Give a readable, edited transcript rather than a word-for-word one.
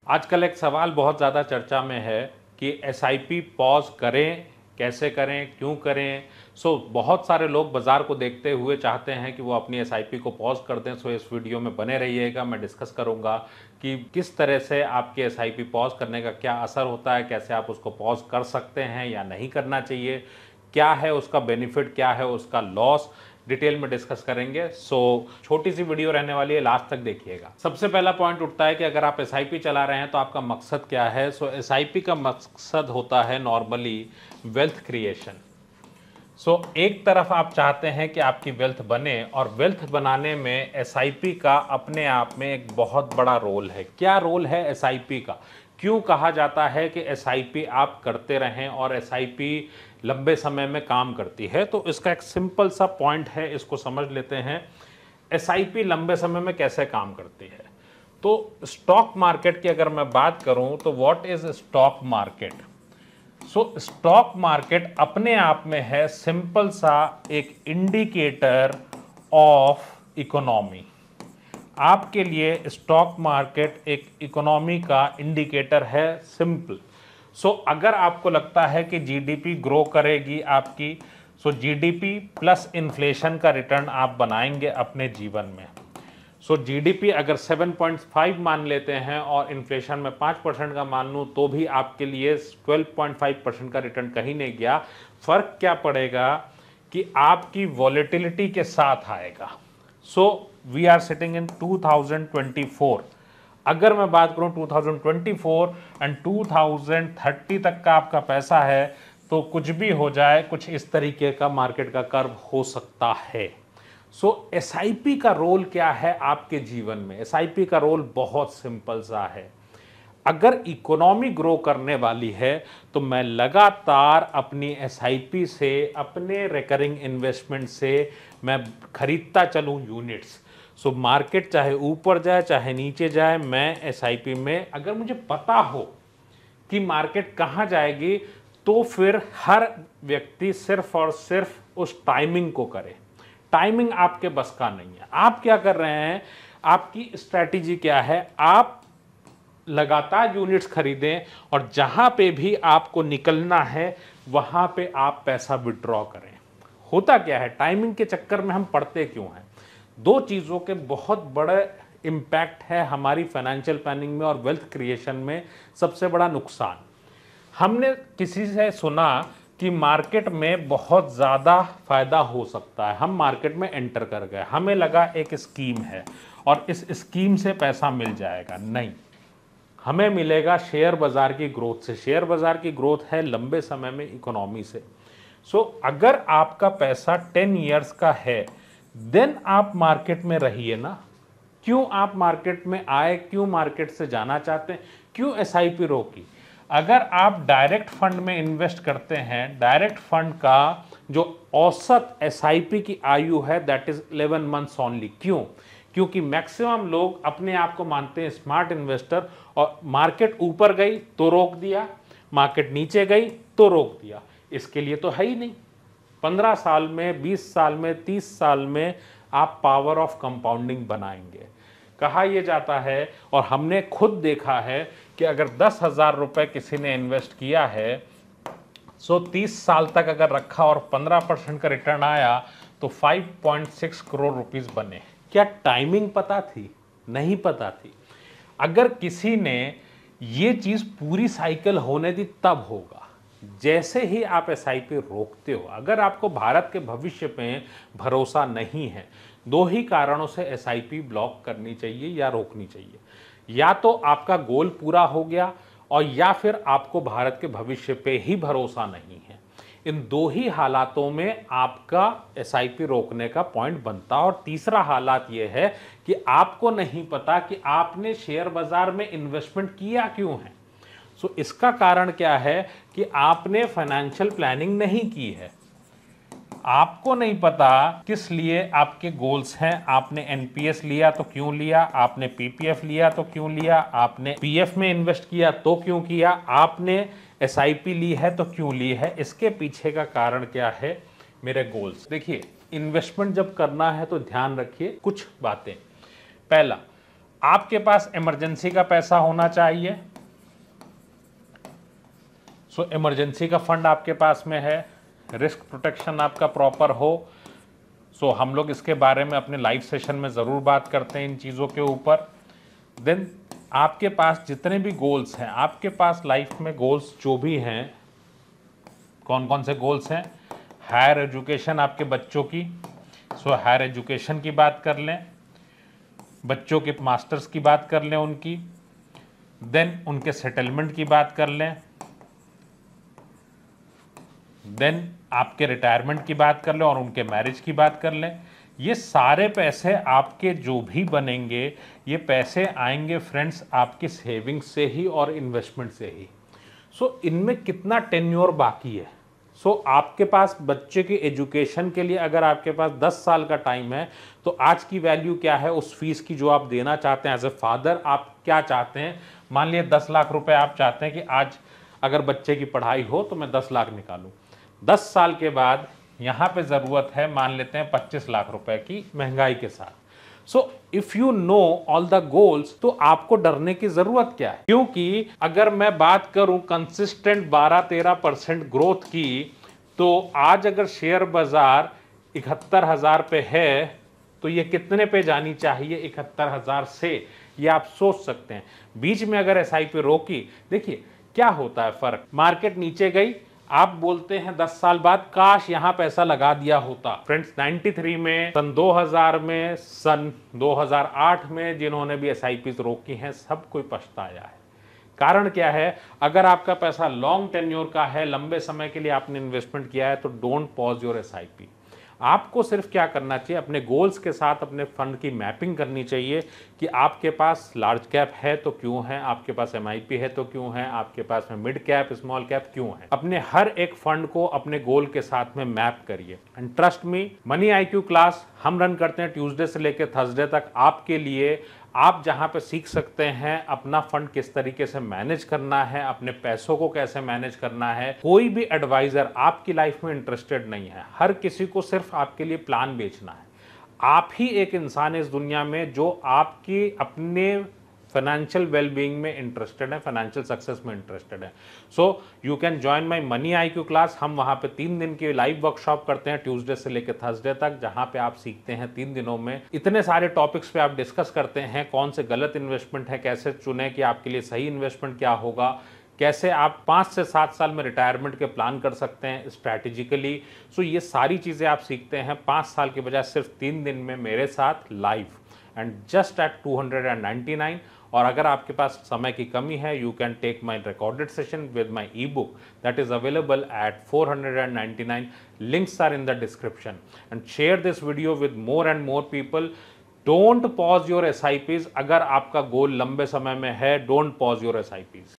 आजकल एक सवाल बहुत ज़्यादा चर्चा में है कि एसआईपी पॉज करें, कैसे करें, क्यों करें। बहुत सारे लोग बाज़ार को देखते हुए चाहते हैं कि वो अपनी एसआईपी को पॉज कर दें। इस वीडियो में बने रहिएगा, मैं डिस्कस करूंगा कि किस तरह से आपके एसआईपी पॉज करने का क्या असर होता है, कैसे आप उसको पॉज कर सकते हैं या नहीं करना चाहिए, क्या है उसका बेनिफिट, क्या है उसका लॉस, डिटेल में डिस्कस करेंगे। छोटी सी वीडियो रहने वाली है, लास्ट तक देखिएगा। सबसे पहला पॉइंट उठता है कि अगर आप एसआईपी चला रहे हैं तो आपका मकसद क्या है। एसआईपी का मकसद होता है नॉर्मली वेल्थ क्रिएशन। एक तरफ आप चाहते हैं कि आपकी वेल्थ बने, और वेल्थ बनाने में एसआईपी का अपने आप में एक बहुत बड़ा रोल है। क्या रोल है एसआईपी का, क्यों कहा जाता है कि एसआईपी आप करते रहें और एसआईपी लंबे समय में काम करती है? तो इसका एक सिंपल सा पॉइंट है, इसको समझ लेते हैं। एसआईपी लंबे समय में कैसे काम करती है? तो स्टॉक मार्केट की अगर मैं बात करूं तो what is stock market? Stock market अपने आप में है सिंपल सा एक इंडिकेटर ऑफ इकोनॉमी। आपके लिए स्टॉक मार्केट एक इकोनॉमी का इंडिकेटर है, सिंपल। अगर आपको लगता है कि जीडीपी ग्रो करेगी आपकी, जीडीपी प्लस इन्फ्लेशन का रिटर्न आप बनाएंगे अपने जीवन में। जीडीपी अगर 7.5 मान लेते हैं और इन्फ्लेशन में 5% का मान लूँ तो भी आपके लिए 12.5% का रिटर्न कहीं नहीं गया। फर्क क्या पड़ेगा कि आपकी वॉलेटिलिटी के साथ आएगा। We are sitting in 2024। अगर मैं बात करूं 2024 एंड 2030 तक का आपका पैसा है तो कुछ भी हो जाए, कुछ इस तरीके का मार्केट का कर्व हो सकता है। एसआईपी का रोल क्या है आपके जीवन में? एसआईपी का रोल बहुत सिंपल सा है। अगर इकोनॉमी ग्रो करने वाली है तो मैं लगातार अपनी एसआईपी से, अपने रिकरिंग इन्वेस्टमेंट से मैं खरीदता चलूं यूनिट्स। मार्केट चाहे ऊपर जाए चाहे नीचे जाए, मैं एसआईपी में, अगर मुझे पता हो कि मार्केट कहां जाएगी, तो फिर हर व्यक्ति सिर्फ और सिर्फ उस टाइमिंग को करे। टाइमिंग आपके बस का नहीं है। आप क्या कर रहे हैं, आपकी स्ट्रैटेजी क्या है? आप लगातार यूनिट्स खरीदें और जहां पे भी आपको निकलना है वहां पे आप पैसा विड्रॉ करें। होता क्या है, टाइमिंग के चक्कर में हम पड़ते क्यों हैं? दो चीज़ों के बहुत बड़े इम्पैक्ट है हमारी फाइनेंशियल प्लानिंग में और वेल्थ क्रिएशन में। सबसे बड़ा नुकसान, हमने किसी से सुना कि मार्केट में बहुत ज़्यादा फायदा हो सकता है। हम मार्केट में एंटर कर गए, हमें लगा एक स्कीम है और इस स्कीम से पैसा मिल जाएगा। नहीं, हमें मिलेगा शेयर बाजार की ग्रोथ से। शेयर बाजार की ग्रोथ है लंबे समय में इकोनॉमी से। अगर आपका पैसा 10 इयर्स का है, देन आप मार्केट में रहिए ना। क्यों आप मार्केट में आए, क्यों मार्केट से जाना चाहते हैं, क्यों एसआईपी रोकी? अगर आप डायरेक्ट फंड में इन्वेस्ट करते हैं, डायरेक्ट फंड का जो औसत एसआईपी की आयु है दैट इज 11 मंथ्स ओनली। क्यों? क्योंकि मैक्सिमम लोग अपने आप को मानते हैं स्मार्ट इन्वेस्टर, और मार्केट ऊपर गई तो रोक दिया, मार्केट नीचे गई तो रोक दिया। इसके लिए तो है ही नहीं। 15 साल में, 20 साल में, 30 साल में आप पावर ऑफ कंपाउंडिंग बनाएंगे। कहा यह जाता है और हमने खुद देखा है कि अगर 10,000 रुपये किसी ने इन्वेस्ट किया है, 30 साल तक अगर रखा और 15% का रिटर्न आया तो 5.6 करोड़ रुपीस बने। क्या टाइमिंग पता थी? नहीं पता थी। अगर किसी ने ये चीज पूरी साइकिल होने दी तब होगा। जैसे ही आप एसआईपी रोकते हो, अगर आपको भारत के भविष्य में भरोसा नहीं है, दो ही कारणों से एसआईपी ब्लॉक करनी चाहिए या रोकनी चाहिए। या तो आपका गोल पूरा हो गया, और या फिर आपको भारत के भविष्य पे ही भरोसा नहीं है। इन दो ही हालातों में आपका एसआईपी रोकने का पॉइंट बनता। और तीसरा हालात यह है कि आपको नहीं पता कि आपने शेयर बाजार में इन्वेस्टमेंट किया क्यों है। इसका कारण क्या है कि आपने फाइनेंशियल प्लानिंग नहीं की है। आपको नहीं पता किस लिए आपके गोल्स हैं। आपने एनपीएस लिया तो क्यों लिया, आपने पीपीएफ लिया तो क्यों लिया, आपने पीएफ में इन्वेस्ट किया तो क्यों किया, आपने एसआईपी ली है तो क्यों ली है। इसके पीछे का कारण क्या है? मेरे गोल्स। देखिए, इन्वेस्टमेंट जब करना है तो ध्यान रखिए कुछ बातें। पहला, आपके पास इमरजेंसी का पैसा होना चाहिए। सो इमरजेंसी का फंड आपके पास में है, रिस्क प्रोटेक्शन आपका प्रॉपर हो। सो हम लोग इसके बारे में अपने लाइव सेशन में ज़रूर बात करते हैं इन चीज़ों के ऊपर। देन आपके पास जितने भी गोल्स हैं, आपके पास लाइफ में गोल्स जो भी हैं, कौन कौन से गोल्स हैं? हायर एजुकेशन आपके बच्चों की, सो हायर एजुकेशन की बात कर लें, बच्चों के मास्टर्स की बात कर लें उनकी, देन उनके सेटलमेंट की बात कर लें, देन आपके रिटायरमेंट की बात कर लें और उनके मैरिज की बात कर लें। ये सारे पैसे आपके जो भी बनेंगे, ये पैसे आएंगे फ्रेंड्स आपकी सेविंग से ही और इन्वेस्टमेंट से ही। सो इनमें कितना टेन्योर बाकी है? सो आपके पास बच्चे की एजुकेशन के लिए अगर आपके पास 10 साल का टाइम है, तो आज की वैल्यू क्या है उस फीस की जो आप देना चाहते हैं एज ए फादर? आप क्या चाहते हैं? मान लिया 10 लाख रुपए आप चाहते हैं कि आज अगर बच्चे की पढ़ाई हो तो मैं 10 लाख निकालूं। 10 साल के बाद यहाँ पे ज़रूरत है, मान लेते हैं 25 लाख रुपए की, महंगाई के साथ। So if you know all the goals, तो आपको डरने की जरूरत क्या है? क्योंकि अगर मैं बात करूं कंसिस्टेंट 12-13% ग्रोथ की, तो आज अगर शेयर बाजार 71,000 पे है, तो ये कितने पे जानी चाहिए 71,000 से? ये आप सोच सकते हैं। बीच में अगर एसआईपी रोकी, देखिए क्या होता है फर्क, मार्केट नीचे गई, आप बोलते हैं 10 साल बाद काश यहां पैसा लगा दिया होता। फ्रेंड्स 93 में, सन 2000 में, सन 2008 में जिन्होंने भी एसआईपीज रोकी हैं, सब कोई पछताया है। कारण क्या है? अगर आपका पैसा लॉन्ग टेन्योर का है, लंबे समय के लिए आपने इन्वेस्टमेंट किया है, तो डोंट पॉज योर एसआईपी। आपको सिर्फ क्या करना चाहिए, अपने गोल्स के साथ अपने फंड की मैपिंग करनी चाहिए कि आपके पास लार्ज कैप है तो क्यों है, आपके पास एमआईपी है तो क्यों है, आपके पास में मिड कैप स्मॉल कैप क्यों है। अपने हर एक फंड को अपने गोल के साथ में मैप करिए। And trust me, money IQ class हम रन करते हैं ट्यूसडे से लेकर थर्सडे तक आपके लिए। आप जहां पे सीख सकते हैं अपना फंड किस तरीके से मैनेज करना है, अपने पैसों को कैसे मैनेज करना है। कोई भी एडवाइजर आपकी लाइफ में इंटरेस्टेड नहीं है, हर किसी को सिर्फ आपके लिए प्लान बेचना है। आप ही एक इंसान है इस दुनिया में जो आपकी अपने फाइनेंशियल वेलबींग में इंटरेस्टेड है, फाइनेंशियल सक्सेस में इंटरेस्टेड है। So you can join my money IQ class. हम वहां पे 3 दिन की लाइव वर्कशॉप करते हैं ट्यूसडे से लेकर थर्सडे तक, जहां पे आप सीखते हैं 3 दिनों में इतने सारे टॉपिक्स पे आप डिस्कस करते हैं, कौन से गलत इन्वेस्टमेंट है, कैसे चुने कि आपके लिए सही इन्वेस्टमेंट क्या होगा, कैसे आप 5 से 7 साल में रिटायरमेंट के प्लान कर सकते हैं स्ट्रैटेजिकली। सो ये सारी चीज़ें आप सीखते हैं 5 साल के बजाय सिर्फ 3 दिन में मेरे साथ लाइव, एंड जस्ट एट 299। और अगर आपके पास समय की कमी है, you can take my recorded session with my e book that is available at 499। Links are in the description. And share this video with more and more people. Don't pause your SIPs. अगर आपका गोल लंबे समय में है, don't pause your SIPs.